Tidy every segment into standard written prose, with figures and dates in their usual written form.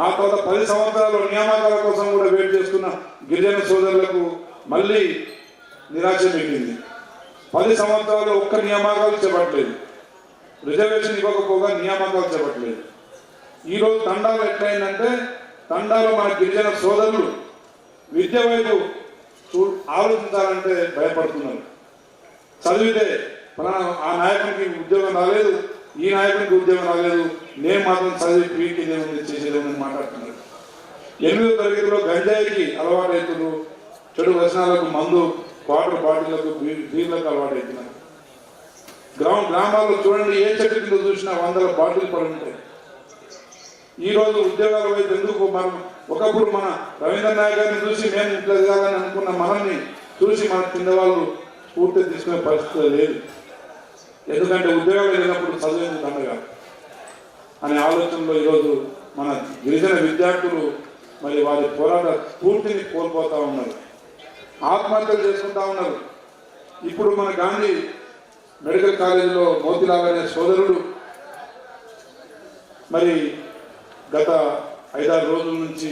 ఆ తర్వాత 10 సంవత్సరాలు నియామకాల కోసం కూడా వెయిట్ చేస్తున్న గిరిజన సోదరులకు మళ్ళీ నిరాశ మిగిలింది. 10 సంవత్సరాలు ఒక్క నియామకాలు చేపట్టలేదు, రిజర్వేషన్ ఇవ్వకపోగా నియామకాలు చేపట్టలేదు. ఈరోజు తండాలు ఎట్లయిందంటే తండాలో మన గిరిజన సోదరులు విద్య వైపు ఆలోచించాలంటే భయపడుతున్నారు. చదివితే ఆ నాయకునికి ఉద్యోగం రాలేదు, ఈ నాయకునికి ఉద్యోగం రాలేదు, నేను మాత్రం చదివి పీకేదేముంది చేసేదేముంది మాట్లాడుతున్నారు. 8వ తరగతిలో గంజాయికి అలవాటు అవుతున్నారు, చెడు వ్యసనాలకు మందు వాటర్ బాటిళ్లకు బీర్లకు అలవాటు అవుతున్నారు. గ్రామాల్లో చూడండి, ఏ చెట్టు కింద చూసినా 100 బాటిల్ పడి ఉంటాయి. ఈరోజు ఉద్యోగాల వైపు ఎందుకు మనం ఒకప్పుడు మన రవీంద్ర నాయక్ గారిని చూసి మేము ఇట్లా ఎదగాలని అనుకున్న మనల్ని చూసి మన కింద వాళ్ళు స్ఫూర్తి తీసుకునే పరిస్థితి లేదు. ఎందుకంటే ఉద్యోగాలు లేనప్పుడు చదువు దండగా అనే ఆలోచనలో ఈరోజు మన గిరిజన విద్యార్థులు మరి వారి పోరాట స్ఫూర్తిని కోల్పోతూ ఉన్నారు, ఆత్మహత్యలు చేసుకుంటా ఉన్నారు. ఇప్పుడు మన గాంధీ మెడికల్ కాలేజీలో మోతిలాల్ అనే సోదరుడు మరి గత 5-6 రోజుల నుంచి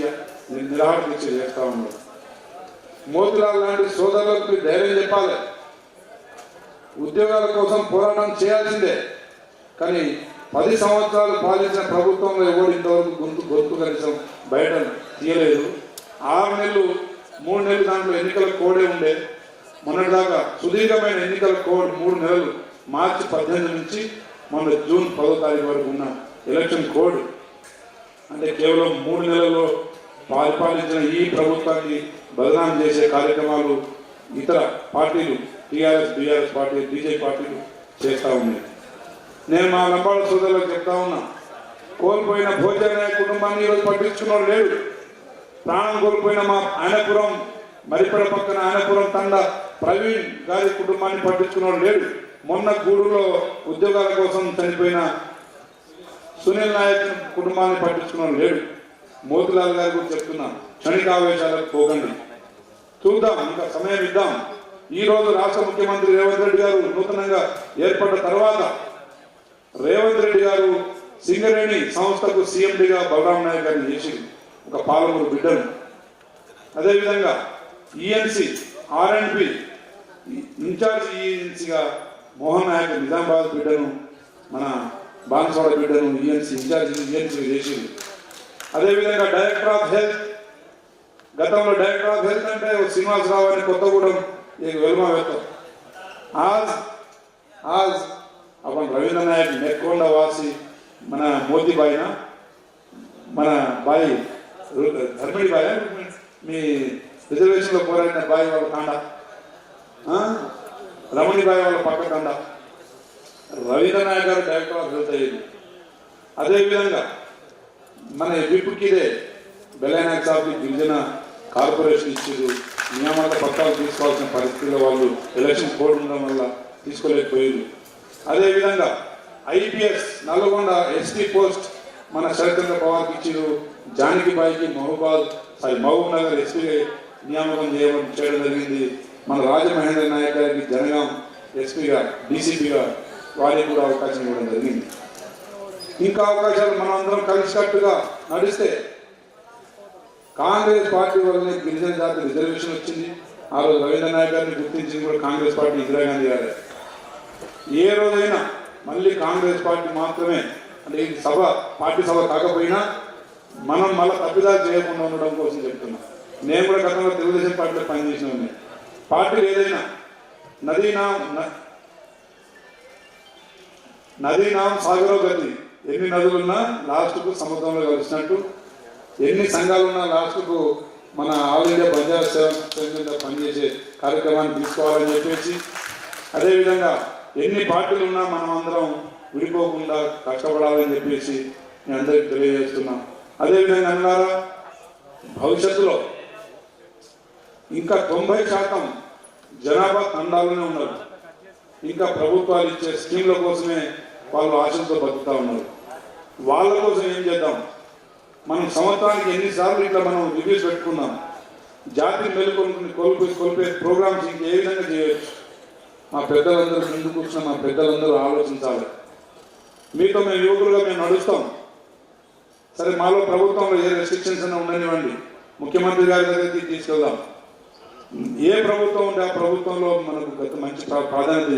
నిరాహార దీక్ష చేస్తూ ఉన్నారు. మోతిలాల్ లాంటి సోదరులకు ధైర్యం చెప్పాలి, ఉద్యోగాల కోసం పోరాటం చేయాల్సిందే. కానీ 10 సంవత్సరాలు పాలించిన ప్రభుత్వంలో ఎవరు ఇంతవరకు గొంతు కనీసం బయట తీయలేదు. 6 నెలలు 3 నెలలు దాంట్లో ఎన్నికల కోడే ఉండే. మొన్నటిదాకా సుదీర్ఘమైన ఎన్నికల కోడ్ 3 నెలలు, మార్చి 18 నుంచి మొన్న జూన్ 10వ తారీఖు వరకు ఉన్న ఎలక్షన్ కోడ్. అంటే కేవలం 3 నెలల్లో పరిపాలించిన ఈ ప్రభుత్వాన్ని బదనాం చేసే కార్యక్రమాలు ఇతర పార్టీలు, టీఆర్ఎస్, బీఆర్ఎస్ పార్టీ, బీజేపీ పార్టీలు చేస్తూ ఉన్నాయి. నేను మా లంబాడ సోదరులకు చెప్తా ఉన్నా, కోల్పోయిన భోజన కుటుంబాన్ని ఈరోజు పట్టించుకున్నాడు లేడు. ప్రాణం కోల్పోయిన మా ఆయనపురం మరిపడ పక్కన ఆయనపురం తండ ప్రవీణ్ గారి కుటుంబాన్ని పట్టించుకున్నాడు లేడు. మొన్న గూడూరులో ఉద్యోగాల కోసం చనిపోయిన సునీల్ నాయక్ కుటుంబాన్ని పట్టించుకున్నాడు లేడు. మోతిలాల్ గారి గురించి చెప్తున్నా, క్షణికావేశాలకు పోకండి, చూద్దాం, ఇంకా సమయం ఇద్దాం. ఈ రోజు రాష్ట్ర ముఖ్యమంత్రి రేవంత్ రెడ్డి గారు నూతనంగా ఏర్పడ్డ తర్వాత రేవంత్ రెడ్డి గారు సింగరేణి సంస్థకు సీఎండిగా బలరాం నాయక్ గారిని చేసి ఒక పాలమూరు బిడ్డను, అదేవిధంగా ENC R&P incharge ఈఎన్సిగా Mohan Naik Nizamabad బిడ్డను, మన బాన్సవాడ బిడ్డను ఈఎన్సి ఇన్ఛార్జ్ ఈఎన్సీ చేసింది. అదేవిధంగా డైరెక్టర్ ఆఫ్ హెల్త్, గతంలో డైరెక్టర్ ఆఫ్ హెల్త్ అంటే శ్రీనివాసరావు అని కొత్తగూడెం వెలుమ వేస్తాం. आज अपन रवींद्र नायक नेक्कोंड वासी मन मोदी बाई मन बाई धर्मड़ी बाई मी रिजर्वेशन पोराडिन बाई वाल तांडा रमणी बाई वाल पक्क तांडा रवींद्र नायक गारु डायरेक्टर आफ हेल्थ अय्यिंది. అదే విధంగా మన విపుకిదే బెలైనాక్ సాబ్ గిరిజన కార్పొరేషన్ ఇచ్చారు. నియామక పత్రాలు తీసుకోవాల్సిన పరిస్థితుల్లో వాళ్ళు ఎలక్షన్ కోడ్ ఉండడం వల్ల తీసుకోలేకపోయారు. అదేవిధంగా ఐపీఎస్ నల్గొండ ఎస్పీ పోస్ట్ మన శరత్చంద్ర పవార్కి ఇచ్చారు. జానకిబాయికి మహబూబ్ నగర్ ఎస్పీ నియామకం చేయడం జరిగింది. మన రాజమహేంద్ర నాయక్ గారికి జనగాం ఎస్పీగా డీసీపీగా వారికి కూడా అవకాశం ఇవ్వడం జరిగింది. ఇంకా అవకాశాలు మనం అందరం కలిసికట్టుగా నడిస్తే కాంగ్రెస్ పార్టీ వల్లనే గిరిజన జాతి రిజర్వేషన్ వచ్చింది. ఆ రోజు రవీంద్ర నాయక్ గారిని గుర్తించింది కూడా కాంగ్రెస్ పార్టీ, ఇందిరాగాంధీ గారు. ఏ రోజైనా మళ్ళీ కాంగ్రెస్ పార్టీ మాత్రమే, అంటే ఈ సభ పార్టీ సభ కాకపోయినా మనం మళ్ళీ తప్పిదాలు చేయకుండా ఉండడం కోసం చెప్తున్నాం. నేను కూడా గతంలో తెలుగుదేశం పార్టీలో పనిచేసిన ఉన్నాయి. పార్టీలు ఏదైనా నదీనాం సాగరో గతి, ఎన్ని నదులున్నా లాస్ట్కు సముద్రంలో కలిసినట్టు, ఎన్ని సంఘాలున్నా లాస్ట్కు మన ఆల్ ఇండియా బంజారా సేవ పనిచేసే కార్యక్రమాన్ని తీసుకోవాలని చెప్పేసి, అదేవిధంగా ఎన్ని పార్టీలు ఉన్నా మనం అందరం విడిపోకుండా కష్టపడాలని చెప్పేసి నేను అందరికీ తెలియజేస్తున్నాం. అదేవిధంగా అన్నారా, భవిష్యత్తులో ఇంకా 90% జనాభా తండాలోనే ఉన్నారు. ఇంకా ప్రభుత్వాలు ఇచ్చే స్కీమ్ల కోసమే వాళ్ళు ఆశలతో బతుకుతా ఉన్నారు. వాళ్ళ కోసం ఏం చేద్దాం? మనం సంవత్సరానికి ఎన్నిసార్లు ఇట్లా మనం రివ్యూస్ పెట్టుకున్నాం. జాతిని మేలుకొని కోల్పోయే ప్రోగ్రామ్స్ ఇంకే విధంగా చేయవచ్చు? మా పెద్దలందరూ ముందు కూర్చున్న మా పెద్దలందరూ ఆలోచించాలి. మీతో మేము యువకులుగా మేము నడుస్తాం. సరే మాలో ప్రభుత్వంలో ఏ రెస్ట్రిక్షన్స్ అయినా ఉండనివ్వండి, ముఖ్యమంత్రి గారి దగ్గరికి తీసుకెళ్దాం. ఏ ప్రభుత్వం ఉంటే ఆ ప్రభుత్వంలో మనకు మంచి ప్రాధాన్యత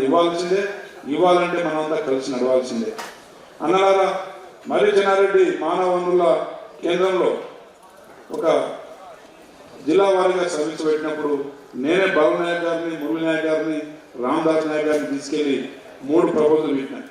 ఇవ్వాలంటే మనమంతా కలిసి నడవాల్సిందే. అన్నలారా, మరి చెన్నారెడ్డి మానవ వనరుల కేంద్రంలో ఒక జిల్లా వారీగా సర్వీస్ పెట్టినప్పుడు నేనే బాబు నాయక్ గారిని, మురళి నాయక్ గారిని, రామదాస్ నాయక్ గారిని తీసుకెళ్లి 3 ప్రపోజల్ పెట్టినాను.